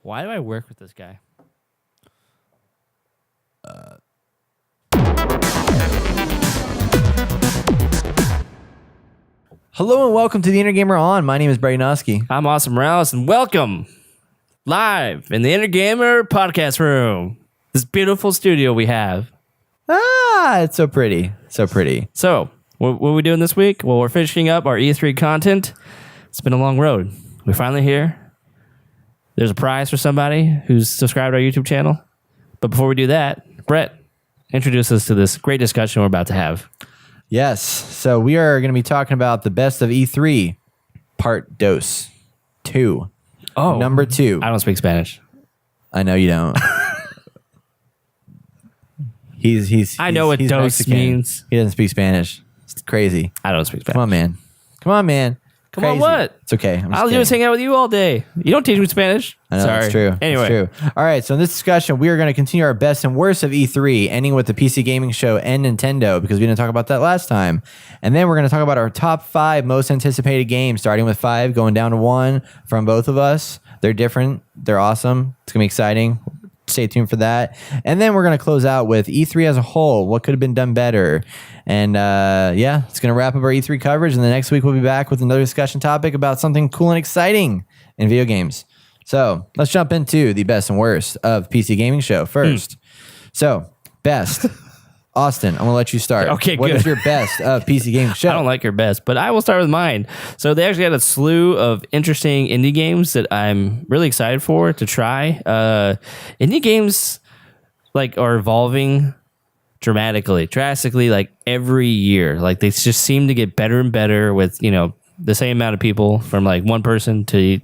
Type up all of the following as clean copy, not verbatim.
Why do I work with this guy? Hello and welcome to the Inner Gamer On. My name is Brady Noski. I'm Austin Morales, and welcome live in the Inner Gamer podcast room. This beautiful studio we have. It's so pretty. So pretty. So, what are we doing this week? Well, we're finishing up our E3 content. It's been a long road. We're finally here. There's a prize for somebody who's subscribed to our YouTube channel. But before we do that, Brett, introduce us to this great discussion we're about to have. Yes. So we are going to be talking about the best of E3 part dos 2. Oh, Number 2. I don't speak Spanish. I know you don't. I know what he's dos Mexican. means. He doesn't speak Spanish. It's crazy. I don't speak Spanish. Come on, man. Come on, man. Come on, Crazy. what? It's okay. I'm I'll just hang out with you all day. You don't teach me Spanish. I know, Sorry. that's true. Anyway. That's true. All right, so in this discussion, we are going to continue our best and worst of E3, ending with the PC Gaming Show and Nintendo, because we didn't talk about that last time. And then we're going to talk about our top 5 most anticipated games, starting with 5, going down to 1 from both of us. They're different. They're awesome. It's going to be exciting. Stay tuned for that. And then we're going to close out with E3 as a whole. What could have been done better? And it's going to wrap up our E3 coverage. And the next week we'll be back with another discussion topic about something cool and exciting in video games. So let's jump into the best and worst of PC Gaming Show first. So best. Austin, I'm going to let you start. Okay, What good. is your best of PC Gaming Show? I don't like your best, but I will start with mine. So they actually had a slew of interesting indie games that I'm really excited for to try. Indie games are evolving drastically, like every year. Like they just seem to get better and better with, the same amount of people, from like one person to,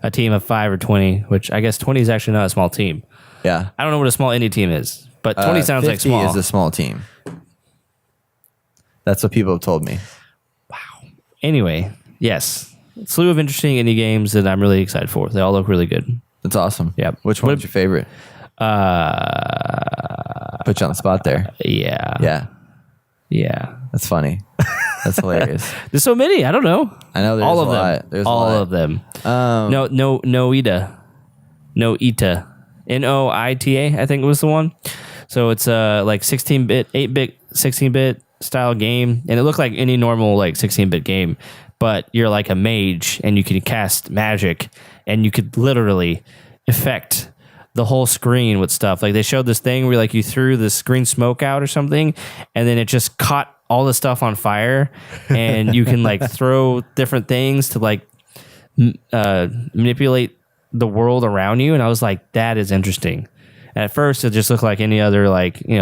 a team of 5 or 20, which I guess 20 is actually not a small team. Yeah. I don't know what a small indie team is, but 20 sounds like 50 small. is a small team. That's what people have told me. Anyway, yes. Slew of interesting indie games that I'm really excited for. They all look really good. That's awesome. Yeah. Which one's your favorite? Put you on the spot there. Yeah. Yeah. That's funny. That's hilarious. There's so many. I don't know. I know there's all a of lot. them. There's all a lot. of them. Um, Noita. Noita. Noita, I think was the one. So it's like 16-bit, 8-bit, 16-bit style game. And it looked like any normal 16-bit game. But you're like a mage and you can cast magic and you could literally affect the whole screen with stuff. Like they showed this thing where you threw the screen smoke out or something and then it just caught all the stuff on fire and you can throw different things to manipulate the world around you. And I was like, that is interesting. And at first it just looked like any other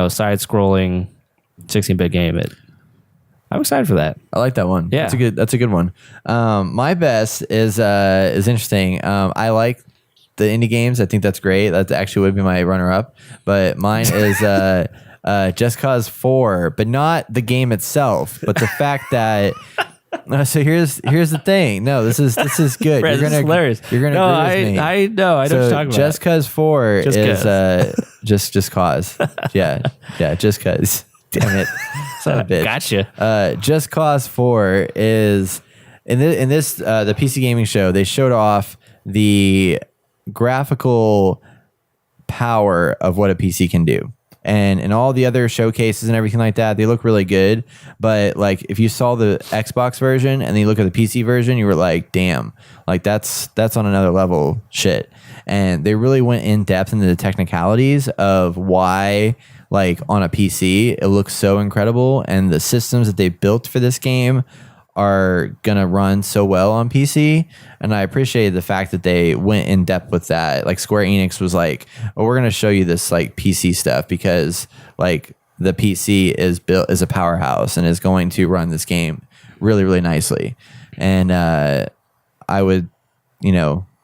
side scrolling 16-bit game. I'm excited for that. I like that one. Yeah. That's a good one. My best is interesting. I like the indie games. I think that's great. That actually would be my runner-up. But mine is Just Cause 4, but not the game itself, but the fact that. So here's the thing. No, this is good. Brad, this is hilarious. You're gonna agree with me. I know. I know what you're talking about. Just Cause 4 Just is just cause. Yeah, just cause. Damn it, son of a bitch. Gotcha. Just Cause 4 is in this the PC Gaming Show. They showed off the graphical power of what a PC can do. And in all the other showcases and everything like that, they look really good. But if you saw the Xbox version and then you look at the PC version, you were like, damn, that's on another level shit. And they really went in depth into the technicalities of why, on a PC, it looks so incredible. And the systems that they built for this game are going to run so well on PC. And I appreciated the fact that they went in depth with that. Square Enix was like, oh, we're going to show you this PC stuff because the PC is built as a powerhouse and is going to run this game really, really nicely. And I would,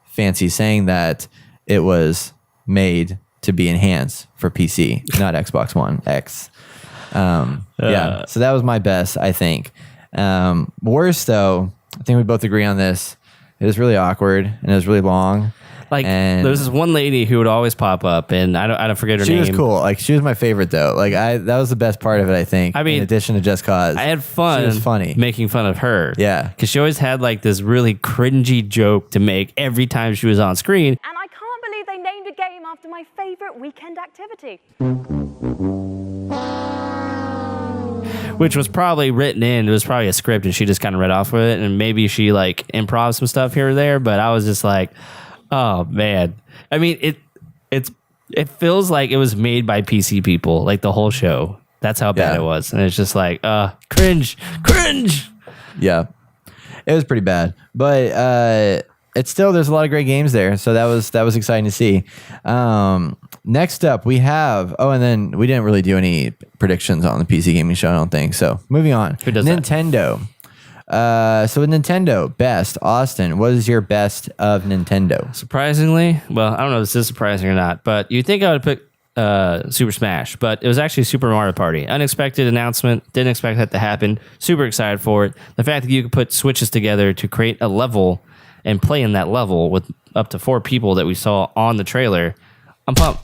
fancy saying that it was made to be enhanced for PC, not Xbox One X. Yeah. So that was my best, I think. Worst though, I think we both agree on this. It was really awkward and it was really long. And there was this one lady who would always pop up, and I don't forget her name. She was cool. She was my favorite though. That was the best part of it, I think. I mean, in addition to Just Cause, I had fun. She was funny making fun of her. Yeah, because she always had this really cringy joke to make every time she was on screen. And I can't believe after my favorite weekend activity. Which was probably written in. It was probably a script, and she just kind of read off with it, and maybe she like improv some stuff here or there. But I was just like, oh man. I mean, it feels like it was made by PC people, like the whole show. That's how bad it was, and it's just like, cringe. Yeah, it was pretty bad, but it's still, there's a lot of great games there, so that was exciting to see. Next up, we have and then we didn't really do any predictions on the PC gaming show, I don't think. So moving on, Who does that? Nintendo. So with Nintendo, best, Austin, what is your best of Nintendo? Surprisingly, well, I don't know if this is surprising or not, but you'd think I would pick Super Smash, but it was actually Super Mario Party. Unexpected announcement. Didn't expect that to happen. Super excited for it. The fact that you could put switches together to create a level and play in that level with up to 4 people that we saw on the trailer. I'm pumped.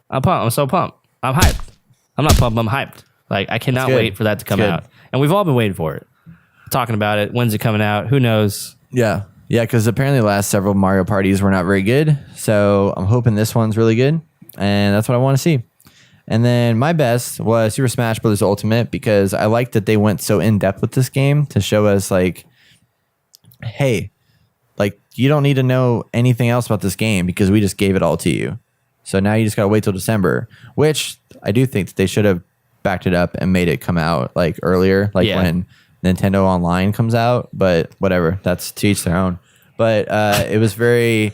I'm so pumped. I'm hyped. I'm not pumped. I'm hyped. Like, I cannot wait for that to come out. And we've all been waiting for it. Talking about it. When's it coming out? Who knows? Yeah, because apparently the last several Mario parties were not very good. So I'm hoping this one's really good, and that's what I want to see. And then my best was Super Smash Bros. Ultimate, because I like that they went so in depth with this game to show us like, hey, like, you don't need to know anything else about this game because we just gave it all to you. So now you just gotta wait till December, which I do think that they should have backed it up and made it come out like earlier, like when Nintendo Online comes out. But whatever, that's to each their own. But it was very,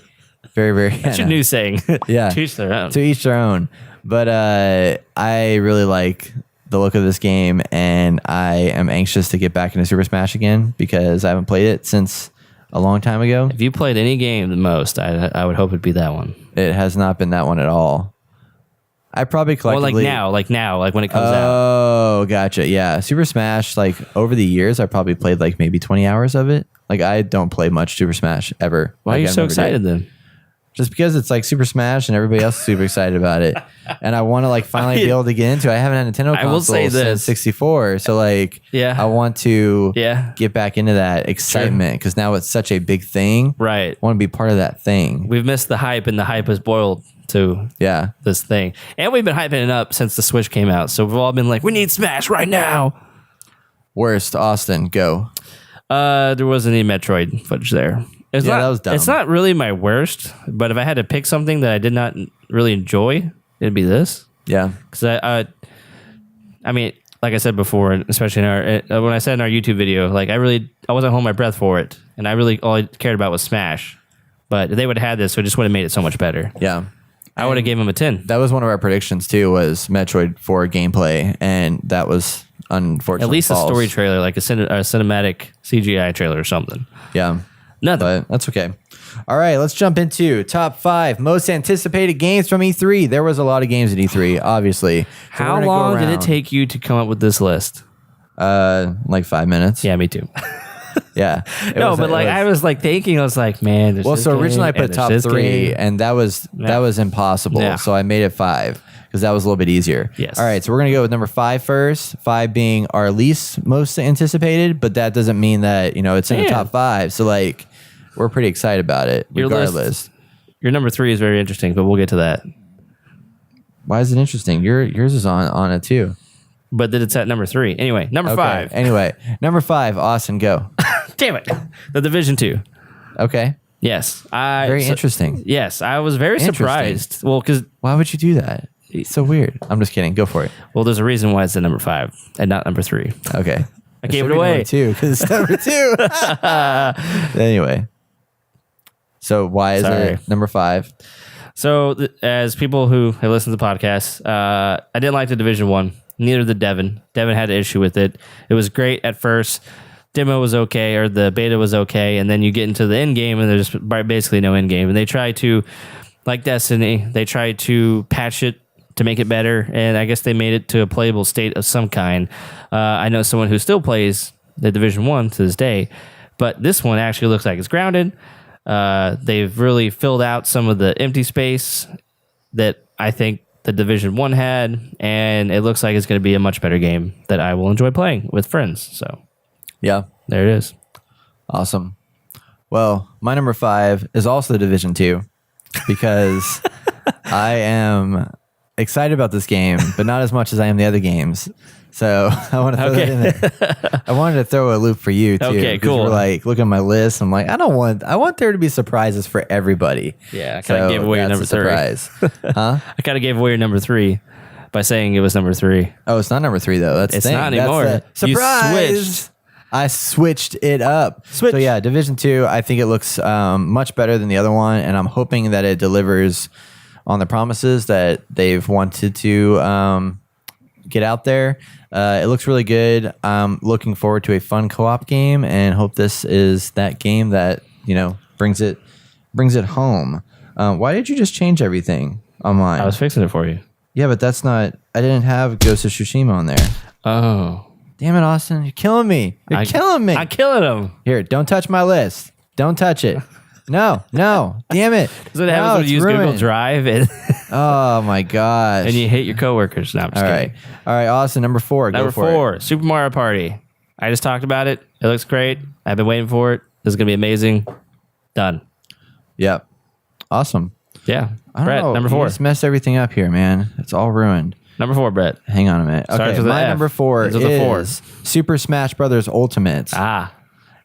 very, very. That's your new saying. Yeah, to each their own. To each their own. But I really like the look of this game, and I am anxious to get back into Super Smash again because I haven't played it since a long time ago. If you played any game the most, I would hope it'd be that one. It has not been that one at all. I probably collectively... Or like now, when it comes out. Oh, gotcha. Yeah. Super Smash, like over the years, I probably played like maybe 20 hours of it. Like, I don't play much Super Smash ever. Why are you so excited then? Just because it's like Super Smash and everybody else is super excited about it. And I want to like finally be able to get into it. I haven't had a Nintendo console I will say since 64. So like, I want to get back into that excitement because now it's such a big thing. Right. I want to be part of that thing. We've missed the hype, and the hype has boiled to this thing. And we've been hyping it up since the Switch came out. So we've all been like, we need Smash right now. Worst, Austin, go. There wasn't any Metroid footage there. That was dumb. It's not really my worst, but if I had to pick something that I did not really enjoy, it'd be this. Yeah. Because I mean, like I said before, especially in when I said in our YouTube video, like I wasn't holding my breath for it, and all I cared about was Smash. But if they would have had this, it just would have made it so much better. Yeah. I would have gave him a 10. That was one of our predictions too, was Metroid 4 gameplay, and that was unfortunately at least false. a story trailer, like a cinematic CGI trailer or something. Yeah. Nothing. But that's okay. All right, let's jump into top 5 most anticipated games from E3. There was a lot of games at E3, obviously. So how long did it take you to come up with this list? Like 5 minutes. Yeah, me too. Yeah. I was like thinking, I was like, man. So originally I put top 3, and that was impossible. Yeah. So I made it 5 because that was a little bit easier. Yes. All right, so we're gonna go with number 5 first. 5 being our least most anticipated, but that doesn't mean that it's in the top 5. So like, we're pretty excited about it regardless. Your number 3 is very interesting, but we'll get to that. Why is it interesting? Yours is on it too. But then it's at number 3. Anyway, number 5. Anyway, number 5, Austin, go. Damn it. The Division 2. Okay. Yes. Very interesting. Yes, I was very surprised. Well, because why would you do that? It's so weird. I'm just kidding. Go for it. Well, there's a reason why it's at number 5 and not number 3. Okay. I gave it away. Too, because it's number 2. Anyway. So why is it number 5? So as people who have listened to the podcast, I didn't like the Division 1. Neither did Devin. Devin had an issue with it. It was great at first. Demo was okay, or the beta was okay, and then you get into the end game, and there's basically no end game. And they try to, like Destiny, they try to patch it to make it better, and I guess they made it to a playable state of some kind. I know someone who still plays the Division 1 to this day, but this one actually looks like it's grounded. They've really filled out some of the empty space that I think the Division 1 had, and it looks like it's going to be a much better game that I will enjoy playing with friends. So, yeah, there it is. Awesome. Well, my number 5 is also the Division 2 because I am excited about this game, but not as much as I am the other games. So I want to throw that in there. I wanted to throw a loop for you too. Okay, because cool. You were like, look at my list. I'm like, I want there to be surprises for everybody. Yeah, I kind of gave away your number that's a 3. surprise. Huh? I kind of gave away your number 3 by saying it was number 3. Oh, it's not number 3 though. That's It's the thing. not That's anymore. the You surprise. switched. I switched it up. Switch. So yeah, Division 2, I think it looks much better than the other one, and I'm hoping that it delivers on the promises that they've wanted to get out there. It looks really good. I'm looking forward to a fun co-op game, and hope this is that game that brings it home. Why did you just change everything on mine? I was fixing it for you. Yeah, but that's not. I didn't have Ghost of Tsushima on there. Oh. Damn it, Austin! You're killing me. You're killing me. I'm killing him. Here, don't touch my list. Don't touch it. No. Damn it. That's what happens when you use Google Drive and, Oh my gosh. and you hate your coworkers. No, I'm just All kidding. right. All right, Austin, number 4. Number Go for 4, Super Mario Party. I just talked about it. It looks great. I've been waiting for it. This is going to be amazing. Done. it. Yep. Awesome. Yeah. I don't Brett, know. number You 4. just messed everything up here, man. It's all ruined. Number 4, Brett. Hang on a minute. Starts Okay, with an my F. number 4 Ends with a 4. is Super Smash Brothers Ultimate. Ah.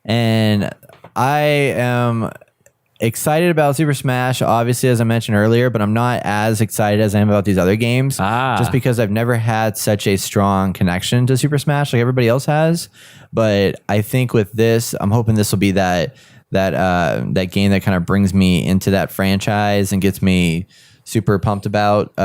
And I am excited about Super Smash, obviously, as I mentioned earlier, but I'm not as excited as I am about these other games. Just because I've never had such a strong connection to Super Smash like everybody else has. But I think with this, I'm hoping this will be that game that kind of brings me into that franchise and gets me super pumped about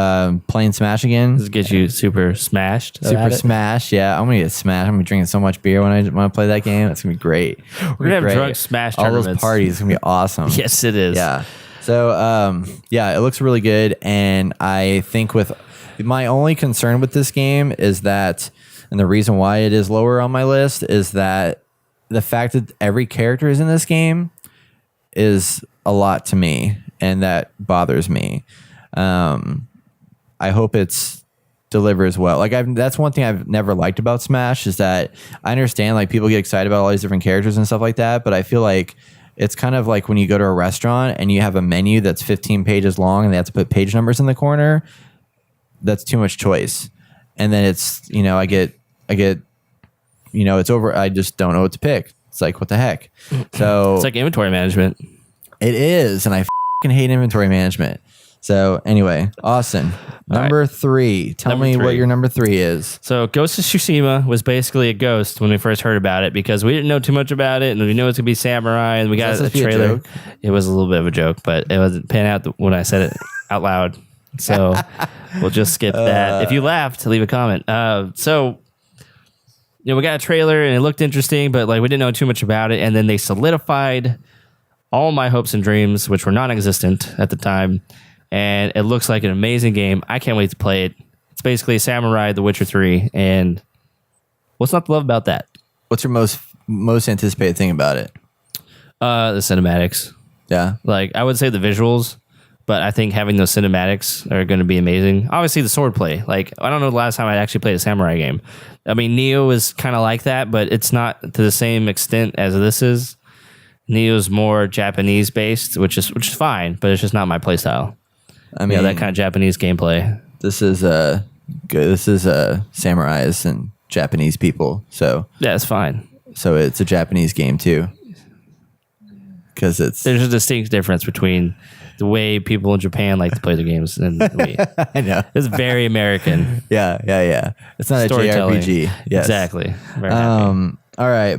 playing Smash again. This gets you super smashed. Super about it. Smash, yeah. I'm gonna get smashed. I'm gonna be drinking so much beer when I play that game. It's gonna be great. We're gonna have drunk Smash All those tournaments. parties. It's gonna be awesome. Yes, it is. Yeah. So yeah, it looks really good, and I think with my only concern with this game is that, and the reason why it is lower on my list is that the fact that every character is in this game is a lot to me, and that bothers me. I hope it's delivers well. Like that's one thing I've never liked about Smash is that I understand like people get excited about all these different characters and stuff like that, but I feel like it's kind of like when you go to a restaurant and you have a menu that's 15 pages long and they have to put page numbers in the corner. That's too much choice. And then it's, I get, it's over. I just don't know what to pick. It's like, what the heck? So It's like inventory management. it is. And I fucking hate inventory management. So anyway, Austin, number 3. Tell Number me what 3. your number 3 is. So Ghost of Tsushima was basically a ghost when we first heard about it because we didn't know too much about it and we knew it's gonna be samurai and we got that a supposed to be a trailer. joke? It was a little bit of a joke, but it wasn't pan out when I said it out loud. So we'll just skip that. If you laughed, leave a comment. So we got a trailer and it looked interesting, but like we didn't know too much about it, and then they solidified all my hopes and dreams, which were non-existent at the time. And it looks like an amazing game. I can't wait to play it. It's basically Samurai The Witcher 3. And what's not to love about that? What's your most anticipated thing about it? The cinematics. Yeah. Like, I would say the visuals, but I think having those cinematics are going to be amazing. Obviously, the swordplay. Like, I don't know the last time I actually played a samurai game. I mean, Neo is kind of like that, but it's not to the same extent as this is. Neo's more Japanese based, which is fine, but it's just not my playstyle. I mean, That kind of Japanese gameplay. this is samurais and Japanese people. So Yeah, it's fine. it's a Japanese game too. Because There's a distinct difference between the way people in Japan like to play the games and we. I know. It's very American. Yeah. It's not a Storytelling. JRPG. Yes. Exactly. Very happy. All right,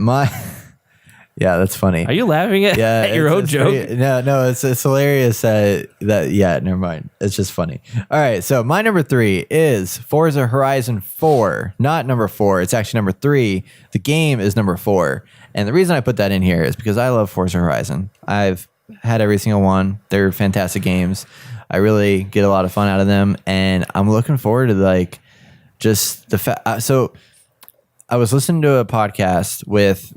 yeah, that's funny. Are you laughing at, Yeah, at your own it's joke? No, it's hilarious. Never mind. It's just funny. All right, so my number 3 is Forza Horizon 4, not number 4. It's actually number 3. The game is number 4, and the reason I put that in here is because I love Forza Horizon. I've had every single one. They're fantastic games. I really get a lot of fun out of them, and I'm looking forward to like just the so. I was listening to a podcast with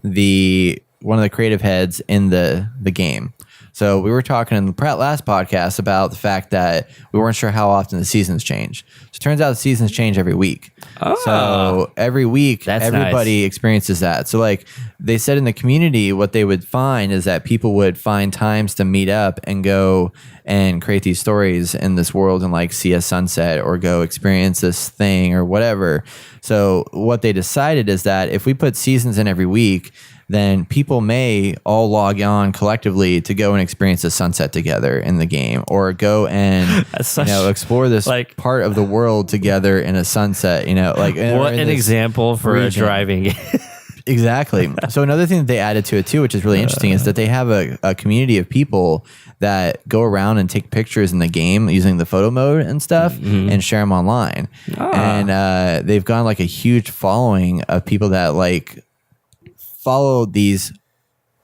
one of the creative heads in the game. So we were talking in the last podcast about the fact that we weren't sure how often the seasons change. So it turns out the seasons change every week. Oh. So every week, That's everybody experiences that. So like they said in the community, what they would find is that people would find times to meet up and go and create these stories in this world and like see a sunset or go experience this thing or whatever. So what they decided is that if we put seasons in every week, then people may all log on collectively to go and experience a sunset together in the game, or go and explore this like- part of the world together in a sunset. Like What an example for a region. driving game. Exactly. So another thing that they added to it too, which is really interesting, is that they have a community of people that go around and take pictures in the game using the photo mode and stuff and share them online. And they've gone like a huge following of people that like follow these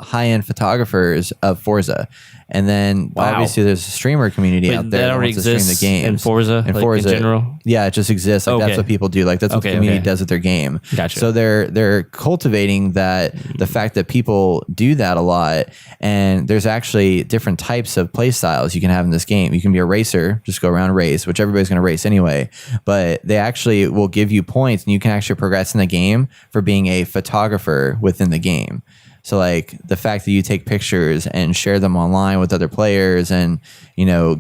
high-end photographers of Forza. And then obviously there's a streamer community out there that that already wants to stream the exists games. in Forza, like, in general? Yeah, it just exists. Like Okay. that's what people do. Like that's what the community does with their game. Gotcha. So they're cultivating that, the fact that people do that a lot, and there's actually different types of play styles you can have in this game. You can be a racer, just go around and race, which everybody's going to race anyway, but they actually will give you points and you can actually progress in the game for being a photographer within the game. So like the fact that you take pictures and share them online with other players and,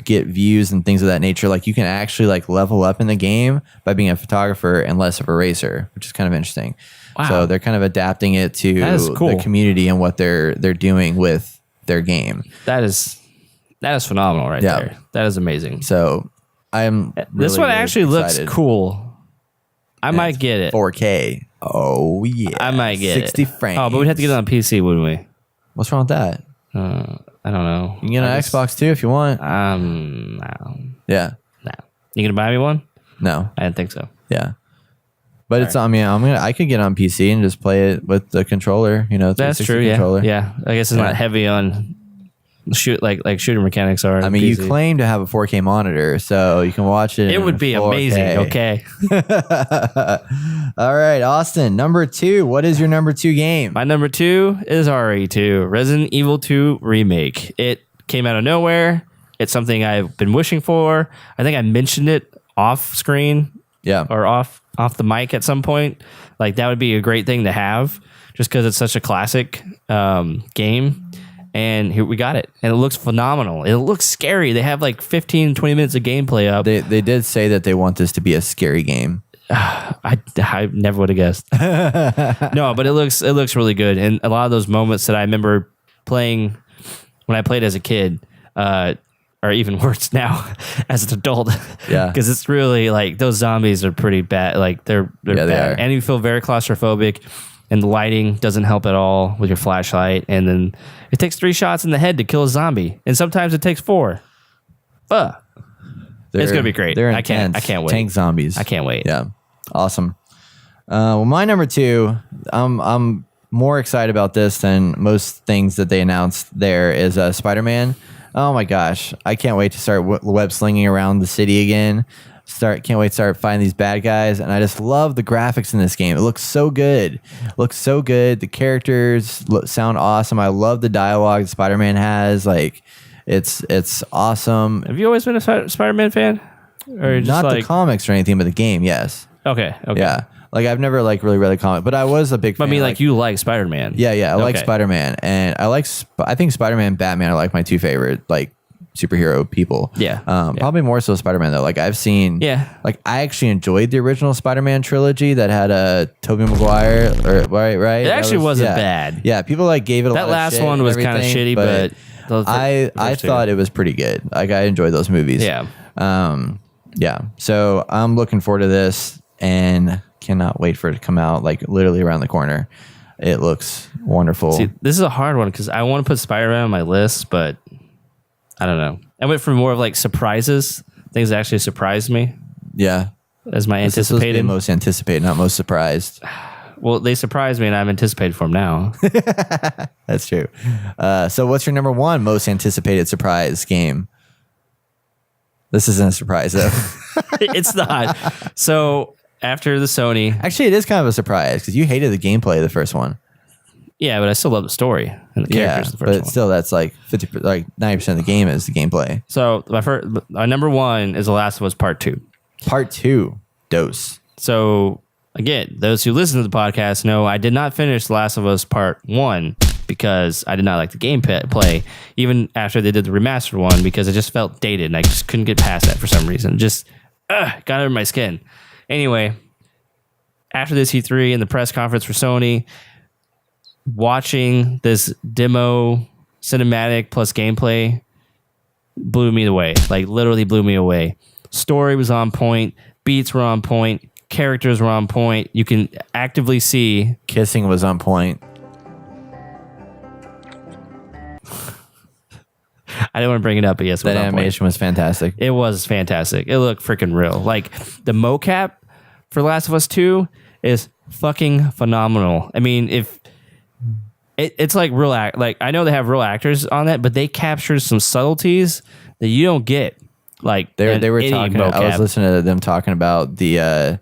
get views and things of that nature, like you can actually like level up in the game by being a photographer and less of a racer, which is kind of interesting. Wow. So they're kind of adapting it to That is cool. the community and what they're doing with their game. That is phenomenal right Yeah. there. That is amazing. So I'm This really, one really actually looks excited. cool. I might get it. 4K. Oh yeah. I might get 60 it. frames. Oh, but we'd have to get it on PC, wouldn't we? What's wrong with that? I don't know. You can get an Xbox too if you want. No. Yeah. You gonna buy me one? No. I didn't think so. Yeah. But it's, I mean, I could get on PC and just play it with the controller, That's 360 true. controller. Yeah. I guess it's Yeah. not heavy on like shooter mechanics are. I mean, you claim to have a 4K monitor, so you can watch it. it in would be 4K. amazing. Okay. All right, Austin, number 2. What is your number 2 game? My number 2 is RE2, Resident Evil 2 Remake. It came out of nowhere. It's something I've been wishing for. I think I mentioned it off screen Yeah. or off the mic at some point. Like that would be a great thing to have just because it's such a classic game. And here we got it. And it looks phenomenal. It looks scary. They have like 15, 20 minutes of gameplay up. They did say that they want this to be a scary game. I never would have guessed. No, but it looks really good. And a lot of those moments that I remember playing when I played as a kid are even worse now as an adult. Yeah. Because it's really like those zombies are pretty bad. Like they're Yeah, they bad. are. And you feel very claustrophobic. And the lighting doesn't help at all with your flashlight. And then it takes 3 shots in the head to kill a zombie. And sometimes it takes 4. It's gonna be great. They're I can't wait. Tank zombies. I can't wait. Yeah. Awesome. Well, my number 2, I'm more excited about this than most things that they announced there, is Spider-Man. Oh my gosh. I can't wait to start web slinging around the city again. Can't wait to start finding these bad guys. And I just love the graphics in this game. It looks so good. The characters sound awesome. I love the dialogue that Spider-Man has. Like, it's awesome. Have you always been a Spider-Man fan? Or just Not like the comics or anything, but the game, yes. Okay. Yeah. Like, I've never like really read a comic, but I was a big fan. But I mean, like you like Spider-Man. Yeah, I like Okay. Spider-Man, and I think Spider-Man and Batman are like my 2 favorite like superhero people. Yeah. Probably more so Spider-Man though. Like I've seen. Yeah. Like I actually enjoyed the original Spider-Man trilogy that had Tobey Maguire. Or right. It That actually wasn't yeah. bad. Yeah, people like gave it a lot That of last shit one and was kind of everything, shitty, but I thought it was pretty good. Like I enjoyed those movies. Yeah. Yeah. So I'm looking forward to this and cannot wait for it to come out like literally around the corner. It looks wonderful. See, this is a hard one because I want to put Spider-Man on my list, but I don't know. I went for more of like surprises, things that actually surprised me Yeah. as my This is supposed to be anticipated. most anticipated, not most surprised. Well, they surprised me, and I'm anticipated for them now. That's true. So what's your number 1 most anticipated surprise game? This isn't a surprise though. It's not. So after the Sony, Actually, it is kind of a surprise because you hated the gameplay of the first one. Yeah, but I still love the story and the Yeah, characters. In the but first one. still, that's like 50, like 90% of the game is the gameplay. So my number one is The Last of Us Part 2. Part 2, Dose. So again, those who listen to the podcast know I did not finish The Last of Us Part 1 because I did not like the gameplay, even after they did the remastered one, because it just felt dated and I just couldn't get past that for some reason. Just got under my skin. Anyway, after this E3 and the press conference for Sony, watching this demo cinematic plus gameplay blew me away. Like literally blew me away. Story was on point, beats were on point, characters were on point. You can actively see Kissing was on point. I didn't want to bring it up, but yes, it was That on point. animation was fantastic. It was fantastic. It looked freaking real. Like the mocap for Last of Us 2 is fucking phenomenal. I mean, if it's like real like I know they have real actors on that, but they captured some subtleties that you don't get. Like They were any talking. mocap. I was listening to them talking about the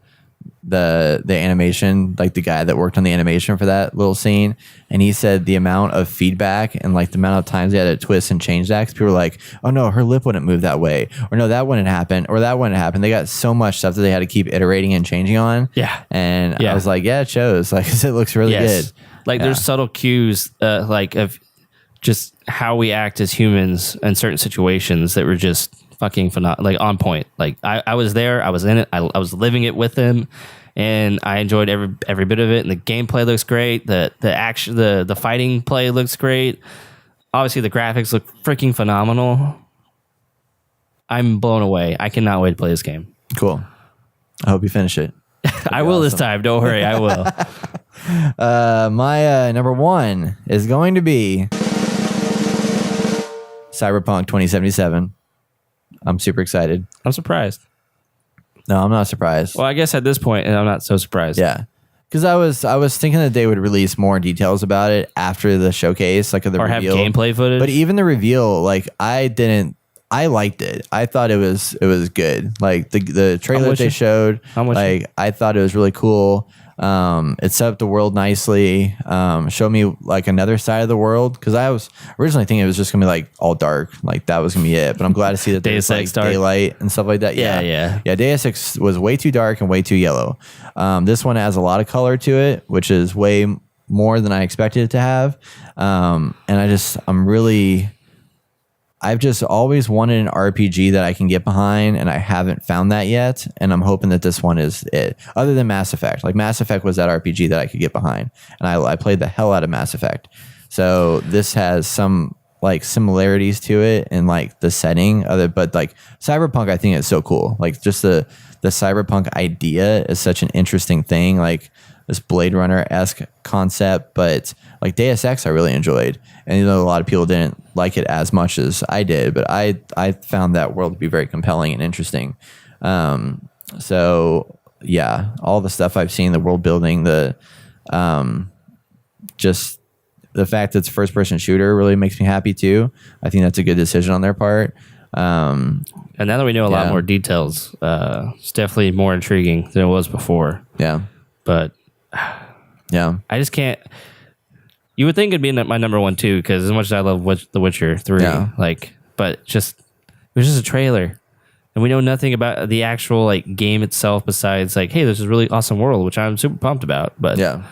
animation, like the guy that worked on the animation for that little scene, and he said the amount of feedback and like the amount of times they had to twist and change that, 'cause people were like, oh no, her lip wouldn't move that way, or no, that wouldn't happen, or that wouldn't happen. They got so much stuff that they had to keep iterating and changing on. Yeah. And Yeah. I was like, yeah, it shows. Like, 'cause it looks really good. Like there's subtle cues, like of just how we act as humans in certain situations that were just fucking like on point. Like I was there, I was in it, I was living it with him, and I enjoyed every bit of it. And the gameplay looks great. The action, the fighting play looks great. Obviously, the graphics look freaking phenomenal. I'm blown away. I cannot wait to play this game. Cool. I hope you finish it. I will this time. Don't worry, I will. My number one is going to be Cyberpunk 2077. I'm super excited. I'm surprised. No, I'm not surprised. Well, I guess at this point, I'm not so surprised. Yeah, because I was thinking that they would release more details about it after the showcase, like of the Or have reveal. gameplay footage. But even the reveal, like I liked it. I thought it was good. Like the trailer with they you. showed, I'm with you. like I thought it was really cool. It set up the world nicely. Showed me like another side of the world, because I was originally thinking it was just gonna be like all dark, like that was gonna be it. But I'm glad to see that there's Deus like Ex dark. daylight and stuff like that. Yeah. Deus Ex was way too dark and way too yellow. This one has a lot of color to it, which is way more than I expected it to have. And I've just always wanted an RPG that I can get behind, and I haven't found that yet. And I'm hoping that this one is it. Other than Mass Effect, like Mass Effect was that RPG that I could get behind, and I played the hell out of Mass Effect. So this has some like similarities to it in like the setting of it, but like Cyberpunk, I think is so cool. Like just the Cyberpunk idea is such an interesting thing. Like this Blade Runner-esque concept, but like Deus Ex I really enjoyed. And a lot of people didn't like it as much as I did, but I found that world to be very compelling and interesting. So yeah, all the stuff I've seen, the world building, just the fact that it's a first person shooter really makes me happy too. I think that's a good decision on their part. And now that we know a lot Yeah. more details, it's definitely more intriguing than it was before. Yeah. But Yeah. I just can't. You would think it'd be my number one too, because as much as I love The Witcher 3, Yeah. but it was just a trailer, and we know nothing about the actual like game itself besides like, hey, there's this really awesome world, which I'm super pumped about. But Yeah.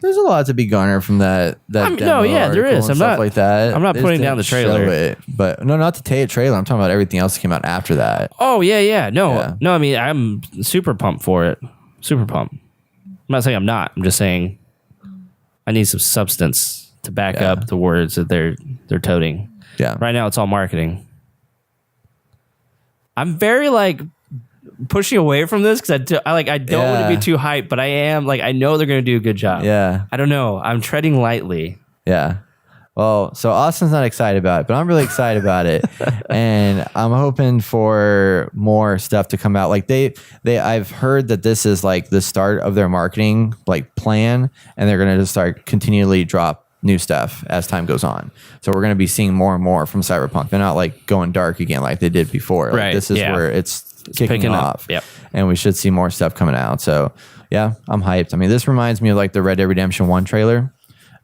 There's a lot to be garnered from that. I mean, demo no, yeah, there article is. and I'm stuff not- like that. I'm not They putting just down the didn't trailer. show it, but no, not to take a trailer. I'm talking about everything else that came out after that. oh yeah, no, Yeah. no. I mean, I'm super pumped for it. Super pumped. I'm not saying I'm not. I'm just saying I need some substance to back Yeah. up the words that they're toting. Yeah. Right now, it's all marketing. I'm very like pushing away from this because I don't want to Yeah. be too hyped, but I am like I know they're going to do a good job. Yeah. I don't know. I'm treading lightly. Yeah. Well, so Austin's not excited about it, but I'm really excited about it. And I'm hoping for more stuff to come out. Like I've heard that this is like the start of their marketing like plan, and they're going to just start continually drop new stuff as time goes on. So we're going to be seeing more and more from Cyberpunk. They're not like going dark again like they did before. Like, Right, this is yeah. where it's kicking picking up. off. Yep. And we should see more stuff coming out. So yeah, I'm hyped. I mean, this reminds me of like the Red Dead Redemption 1 trailer.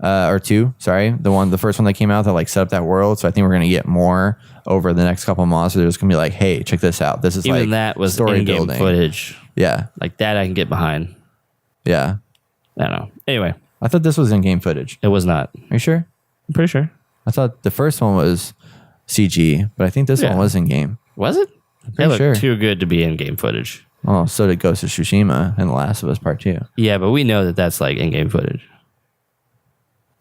or 2. Sorry, the first one that came out that like set up that world. So I think we're gonna get more over the next couple of months. So there's gonna be like, hey, check this out. This is Even like that was story in-game building footage. Yeah, Like that I can get behind. yeah. I don't know. Anyway, I thought this was in-game footage. it was not. Are you sure? I'm pretty sure. I thought the first one was CG, but I think this Yeah. one was in-game. Was it? It pretty looked sure. too good to be in-game footage. Oh, so did Ghost of Tsushima and The Last of Us Part 2. Yeah, but we know that that's like in-game footage.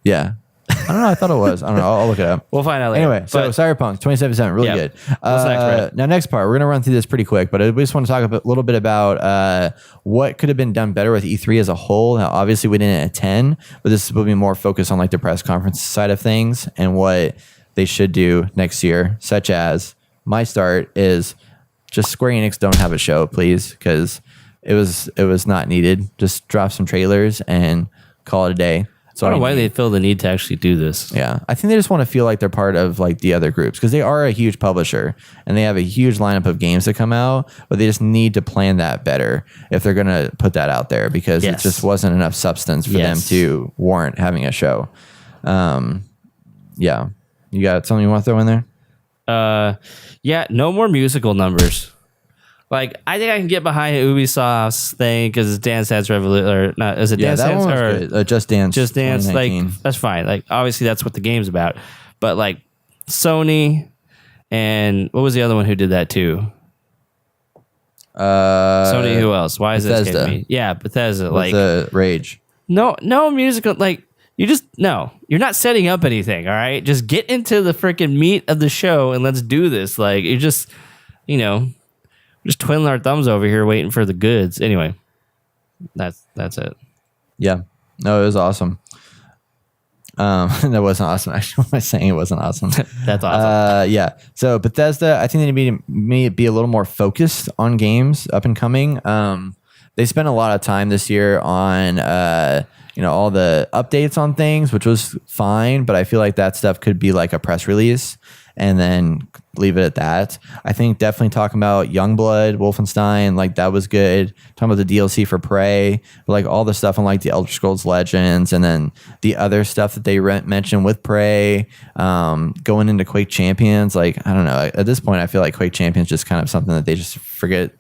Yeah. I don't know. I thought it was. I don't know. I'll look it up. We'll find out later. Anyway, so But- Cyberpunk 2077, really Yeah. good. What's next, Brett? Now, next part, we're going to run through this pretty quick, but we just want to talk a little bit about what could have been done better with E3 as a whole. Now, obviously, we didn't attend, but this will be more focused on like the press conference side of things and what they should do next year, such as my start is just Square Enix don't have a show, please, because it was not needed. Just drop some trailers and call it a day. I don't know why they feel the need to actually do this. Yeah, I think they just want to feel like they're part of like the other groups because they are a huge publisher and they have a huge lineup of games that come out, but they just need to plan that better if they're going to put that out there because Yes. it just wasn't enough substance for them Yes. to warrant having a show. Yeah, you got something you want to throw in there? Yeah, no more musical numbers. Like, I think I can get behind Ubisoft's thing because it's Dance Dance Revolution, or not? Is it Yeah, Dance that Dance one was or good. Just Dance. Just Dance? Like, 2019. that's fine. Like, obviously, that's what the game's about. But like, Sony and what was the other one who did that too? Sony. Who else? Why is this Bethesda. escaping me? Yeah, Bethesda. With Like, the Rage. no musical. Like, you're not setting up anything. All right, just get into the freaking meat of the show and let's do this. Like, you're just, just twiddling our thumbs over here waiting for the goods. Anyway, that's it. Yeah. No, it was awesome. That wasn't awesome. Actually, what am I saying? It wasn't awesome. That's awesome. Yeah. So Bethesda, I think they need to be a little more focused on games up and coming. They spent a lot of time this year on all the updates on things, which was fine, but I feel like that stuff could be like a press release and then leave it at that. I think definitely talking about Youngblood, Wolfenstein, like that was good. Talking about the DLC for Prey, but like all the stuff on like the Elder Scrolls Legends, and then the other stuff that they mentioned with Prey, going into Quake Champions. Like, I don't know. At this point, I feel like Quake Champions just kind of something that they just forget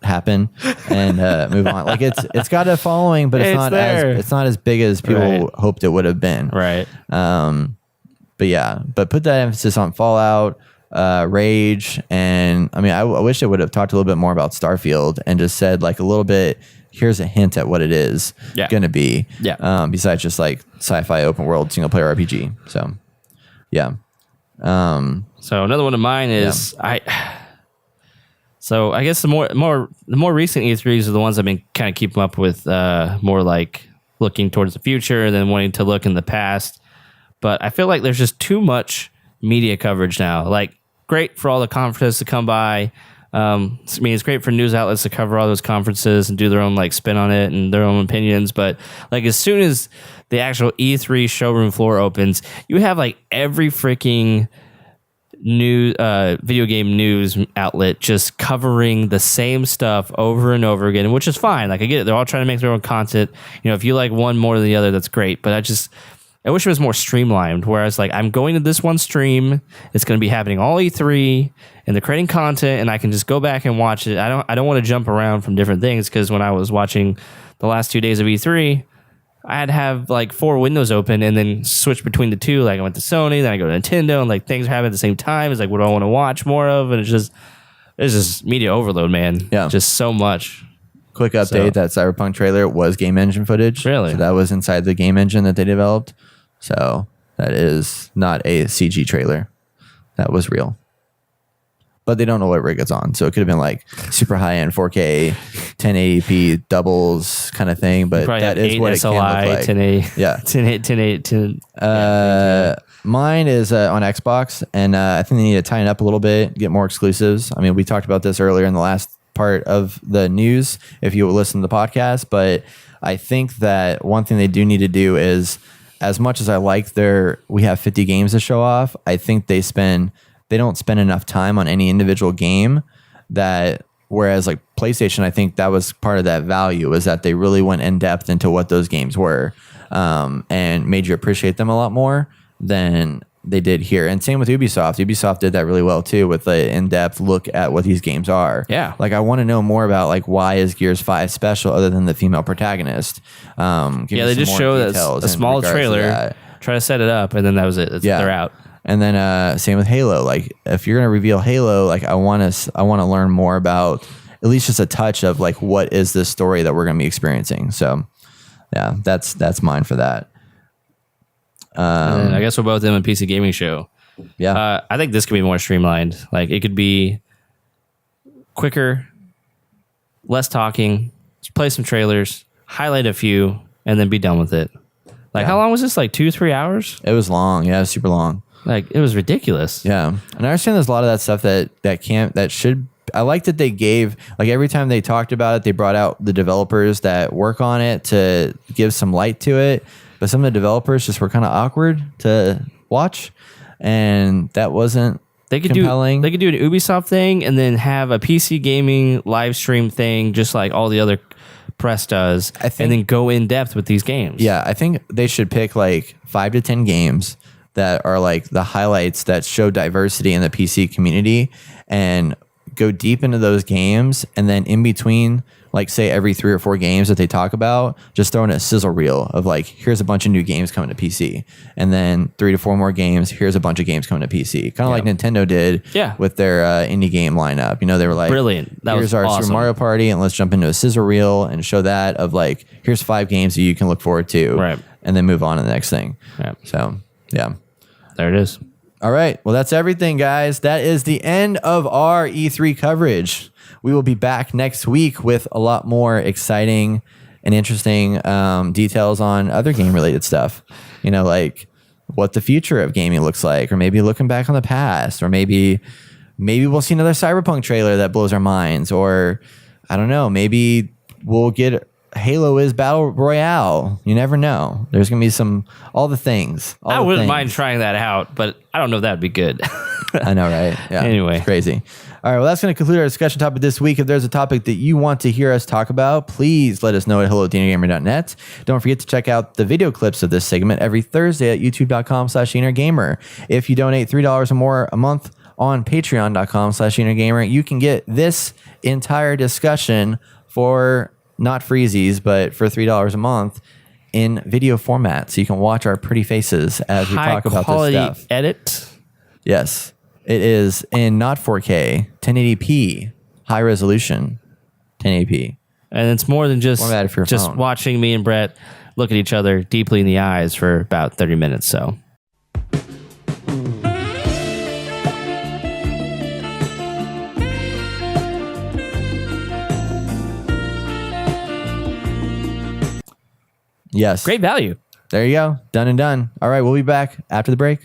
happen and move on. Like it's got a following, but it's not as big as people Right. hoped it would have been. Right. But put that emphasis on Fallout, Rage, and I mean, I wish they would have talked a little bit more about Starfield and just said like a little bit. Here's a hint at what it is going to be. Yeah. Besides just like sci-fi open world single player RPG. So, yeah. So another one of mine is So I guess the more recent E3s are the ones I've been kind of keeping up with, more like looking towards the future and then wanting to look in the past. But I feel like there's just too much media coverage now. Like, great for all the conferences to come by. I mean, it's great for news outlets to cover all those conferences and do their own like spin on it and their own opinions. But like, as soon as the actual E3 showroom floor opens, you have like every freaking new video game news outlet just covering the same stuff over and over again, which is fine. Like, I get it. They're all trying to make their own content. If you like one more than the other, that's great. But I wish it was more streamlined, whereas like I'm going to this one stream, it's going to be happening all E3 and they're creating content and I can just go back and watch it. I don't want to jump around from different things, because when I was watching the last 2 days of E3, I had to have like 4 windows open and then switch between the two. Like, I went to Sony, then I go to Nintendo, and like things are happening at the same time. It's like, what do I want to watch more of? And it's just media overload, man. Yeah. Just so much. Quick update: that Cyberpunk trailer was game engine footage. Really? So that was inside the game engine that they developed. So that is not a CG trailer. That was real. But they don't know what rig it's on. So it could have been like super high end 4K, 1080p doubles kind of thing. But Probably that have is 8 what it can look SLI, like. 1080, Yeah. Mine is on Xbox, and I think they need to tighten up a little bit, get more exclusives. I mean, we talked about this earlier in the last part of the news, if you listen to the podcast, but I think that one thing they do need to do is, as much as I like we have 50 games to show off, I think they don't spend enough time on any individual game. That whereas like PlayStation, I think that was part of that value, is that they really went in depth into what those games were. and made you appreciate them a lot more than they did here. And same with Ubisoft. Ubisoft did that really well too, with an in-depth look at what these games are. Yeah. Like, I want to know more about, like, why is Gears 5 special other than the female protagonist? They just show a small trailer, try to set it up, and then that was it. They're out. And then same with Halo. Like, if you're gonna reveal Halo, like, I want to learn more about at least just a touch of, like, what is this story that we're gonna be experiencing. So yeah, that's mine for that. And I guess we're both in a PC gaming show. Yeah. I think this could be more streamlined. Like, it could be quicker, less talking, just play some trailers, highlight a few, and then be done with it. Like, how long was this? Like 2-3 hours? It was long. Yeah, it was super long. Like, it was ridiculous. Yeah. And I understand there's a lot of that stuff that should. I like that they gave, like, every time they talked about it, they brought out the developers that work on it to give some light to it. But some of the developers just were kind of awkward to watch, and that wasn't compelling. They could do an Ubisoft thing and then have a PC gaming live stream thing, just like all the other press does, and then go in depth with these games. Yeah, I think they should pick like 5 to 10 games that are like the highlights that show diversity in the PC community, and go deep into those games, and then in between, like, say every 3 or 4 games that they talk about, just throw in a sizzle reel of, like, here's a bunch of new games coming to PC, and then 3 to 4 more games, here's a bunch of games coming to PC, kind of like Nintendo did with their indie game lineup. You know, they were like, brilliant, here's our awesome. Super Mario Party, and let's jump into a sizzle reel and show that of, like, here's 5 games that you can look forward to, right, and then move on to the next thing. Right. So yeah, there it is. All right. Well, that's everything, guys. That is the end of our E3 coverage. We will be back next week with a lot more exciting and interesting details on other game-related stuff. You know, like what the future of gaming looks like, or maybe looking back on the past, or maybe we'll see another Cyberpunk trailer that blows our minds, or I don't know, maybe we'll get Halo is Battle Royale. You never know. There's going to be all the things. I wouldn't mind trying that out, but I don't know if that'd be good. I know, right? Yeah. Anyway. It's crazy. All right. Well, that's going to conclude our discussion topic this week. If there's a topic that you want to hear us talk about, please let us know at hello@dinogamer.net. Don't forget to check out the video clips of this segment every Thursday at youtube.com/dinogamer. If you donate $3 or more a month on patreon.com/dinogamer, you can get this entire discussion for not freezies, but for $3 a month in video format. So you can watch our pretty faces as we talk about this stuff. Edit. Yes. It is in not 4K, 1080p, high resolution, 1080p. And it's more than just Formatted for your phone. watching me and Brett look at each other deeply in the eyes for about 30 minutes. So. Yes. Great value. There you go. Done and done. All right. We'll be back after the break.